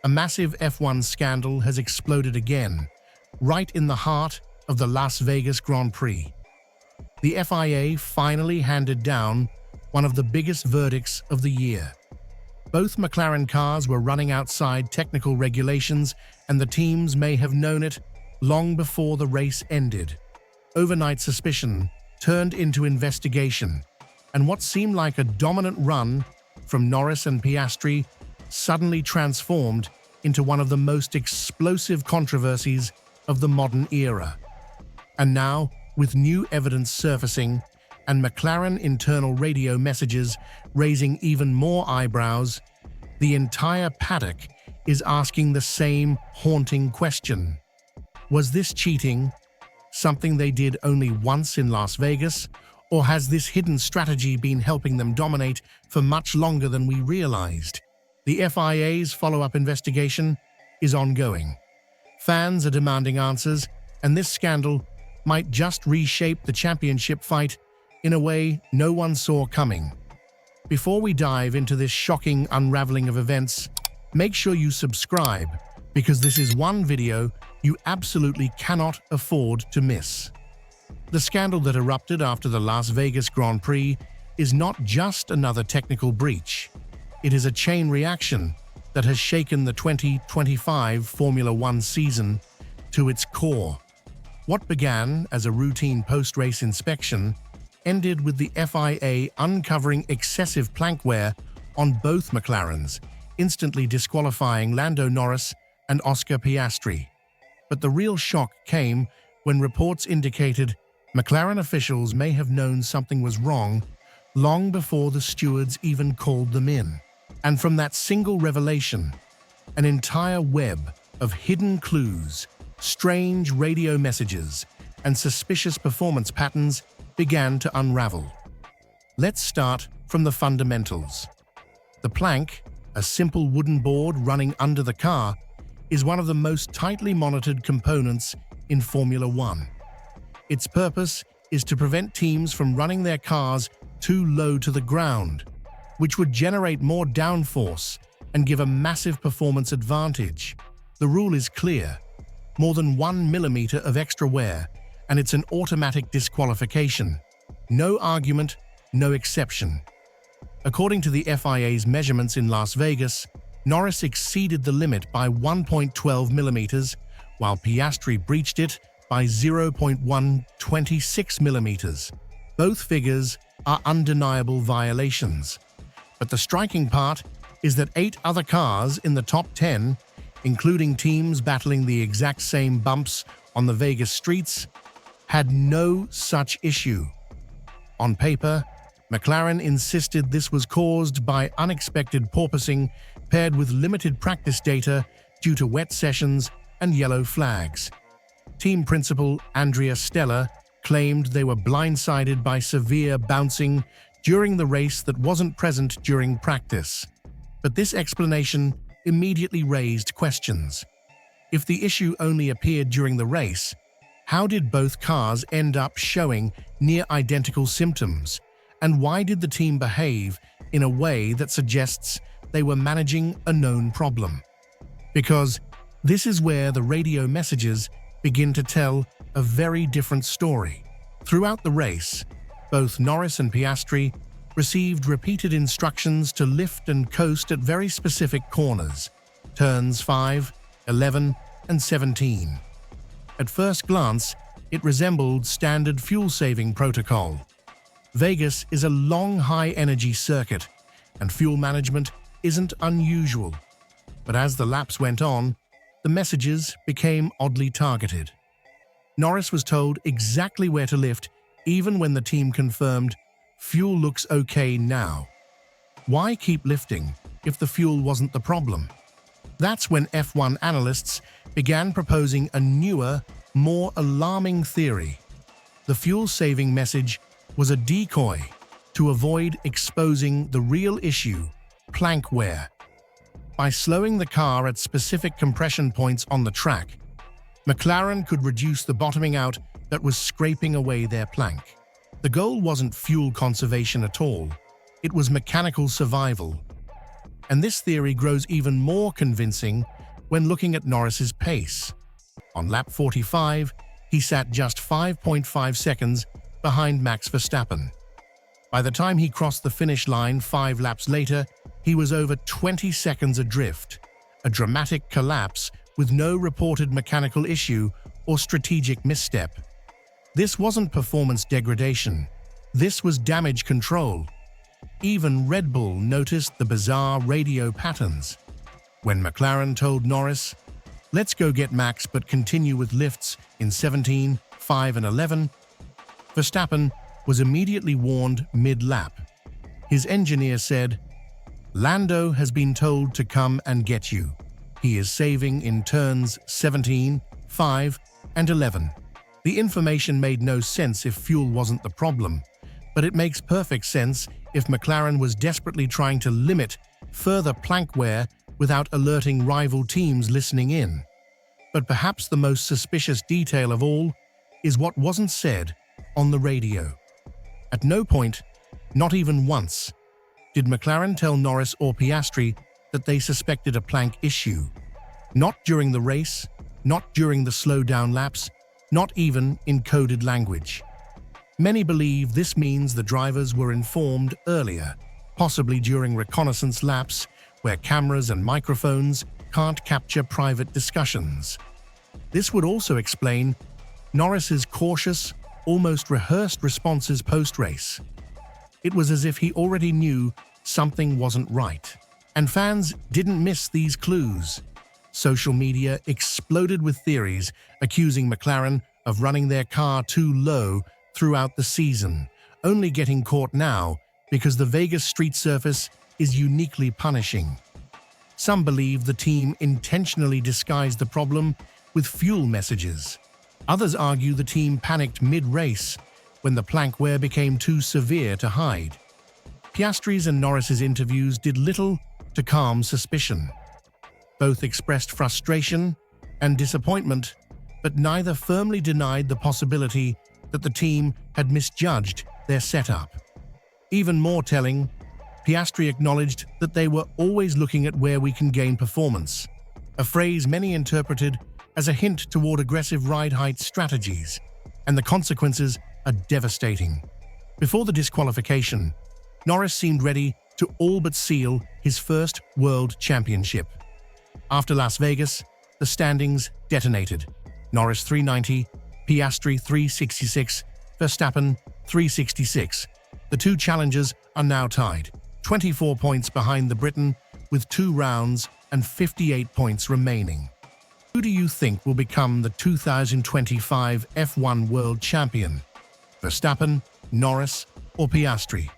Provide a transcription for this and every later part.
A massive F1 scandal has exploded again, right in the heart of the Las Vegas Grand Prix. The FIA finally handed down one of the biggest verdicts of the year. Both McLaren cars were running outside technical regulations, and the teams may have known it long before the race ended. Overnight suspicion turned into investigation, and what seemed like a dominant run from Norris and Piastri suddenly transformed into one of the most explosive controversies of the modern era. And now, with new evidence surfacing and McLaren internal radio messages raising even more eyebrows, the entire paddock is asking the same haunting question. Was this cheating, something they did only once in Las Vegas, or has this hidden strategy been helping them dominate for much longer than we realized? The FIA's follow-up investigation is ongoing. Fans are demanding answers, and this scandal might just reshape the championship fight in a way no one saw coming. Before we dive into this shocking unraveling of events, make sure you subscribe, because this is one video you absolutely cannot afford to miss. The scandal that erupted after the Las Vegas Grand Prix is not just another technical breach. It is a chain reaction that has shaken the 2025 Formula One season to its core. What began as a routine post-race inspection ended with the FIA uncovering excessive plank wear on both McLarens, instantly disqualifying Lando Norris and Oscar Piastri. But the real shock came when reports indicated McLaren officials may have known something was wrong long before the stewards even called them in. And from that single revelation, an entire web of hidden clues, strange radio messages, and suspicious performance patterns began to unravel. Let's start from the fundamentals. The plank, a simple wooden board running under the car, is one of the most tightly monitored components in Formula One. Its purpose is to prevent teams from running their cars too low to the ground, which would generate more downforce and give a massive performance advantage. The rule is clear: more than 1 millimeter of extra wear, and it's an automatic disqualification. No argument, no exception. According to the FIA's measurements in Las Vegas, Norris exceeded the limit by 1.12 millimeters, while Piastri breached it by 0.126 millimeters. Both figures are undeniable violations. But the striking part is that 8 other cars in the top 10, including teams battling the exact same bumps on the Vegas streets, had no such issue. On paper, McLaren insisted this was caused by unexpected porpoising paired with limited practice data due to wet sessions and yellow flags. Team principal Andrea Stella claimed they were blindsided by severe bouncing during the race that wasn't present during practice. But this explanation immediately raised questions. If the issue only appeared during the race, how did both cars end up showing near-identical symptoms? And why did the team behave in a way that suggests they were managing a known problem? Because this is where the radio messages begin to tell a very different story. Throughout the race, both Norris and Piastri received repeated instructions to lift and coast at very specific corners, turns 5, 11, and 17. At first glance, it resembled standard fuel-saving protocol. Vegas is a long, high-energy circuit, and fuel management isn't unusual. But as the laps went on, the messages became oddly targeted. Norris was told exactly where to lift, even when the team confirmed, "Fuel looks okay now." Why keep lifting if the fuel wasn't the problem? That's when F1 analysts began proposing a newer, more alarming theory. The fuel-saving message was a decoy to avoid exposing the real issue, plank wear. By slowing the car at specific compression points on the track, McLaren could reduce the bottoming out that was scraping away their plank. The goal wasn't fuel conservation at all, it was mechanical survival. And this theory grows even more convincing when looking at Norris's pace. On lap 45, he sat just 5.5 seconds behind Max Verstappen. By the time he crossed the finish line 5 laps later, he was over 20 seconds adrift, a dramatic collapse with no reported mechanical issue or strategic misstep. This wasn't performance degradation. This was damage control. Even Red Bull noticed the bizarre radio patterns. When McLaren told Norris, "Let's go get Max but continue with lifts in 17, 5 and 11, Verstappen was immediately warned mid-lap. His engineer said, "Lando has been told to come and get you. He is saving in turns 17, 5 and 11. The information made no sense if fuel wasn't the problem, but it makes perfect sense if McLaren was desperately trying to limit further plank wear without alerting rival teams listening in. But perhaps the most suspicious detail of all is what wasn't said on the radio. At no point, not even once, did McLaren tell Norris or Piastri that they suspected a plank issue. Not during the race, not during the slowdown laps, not even in coded language. Many believe this means the drivers were informed earlier, possibly during reconnaissance laps where cameras and microphones can't capture private discussions. This would also explain Norris's cautious, almost rehearsed responses post-race. It was as if he already knew something wasn't right. And fans didn't miss these clues. Social media exploded with theories accusing McLaren of running their car too low throughout the season, only getting caught now because the Vegas street surface is uniquely punishing. Some believe the team intentionally disguised the problem with fuel messages. Others argue the team panicked mid-race when the plank wear became too severe to hide. Piastri's and Norris's interviews did little to calm suspicion. Both expressed frustration and disappointment, but neither firmly denied the possibility that the team had misjudged their setup. Even more telling, Piastri acknowledged that they were always looking at where we can gain performance, a phrase many interpreted as a hint toward aggressive ride height strategies, and the consequences are devastating. Before the disqualification, Norris seemed ready to all but seal his first world championship. After Las Vegas, the standings detonated. Norris 390, Piastri 366, Verstappen 366. The two challengers are now tied, 24 points behind the Briton, with 2 rounds and 58 points remaining. Who do you think will become the 2025 F1 World Champion? Verstappen, Norris, or Piastri?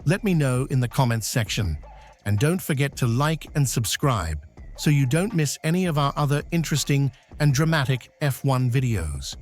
Let me know in the comments section. And don't forget to like and subscribe so you don't miss any of our other interesting and dramatic F1 videos.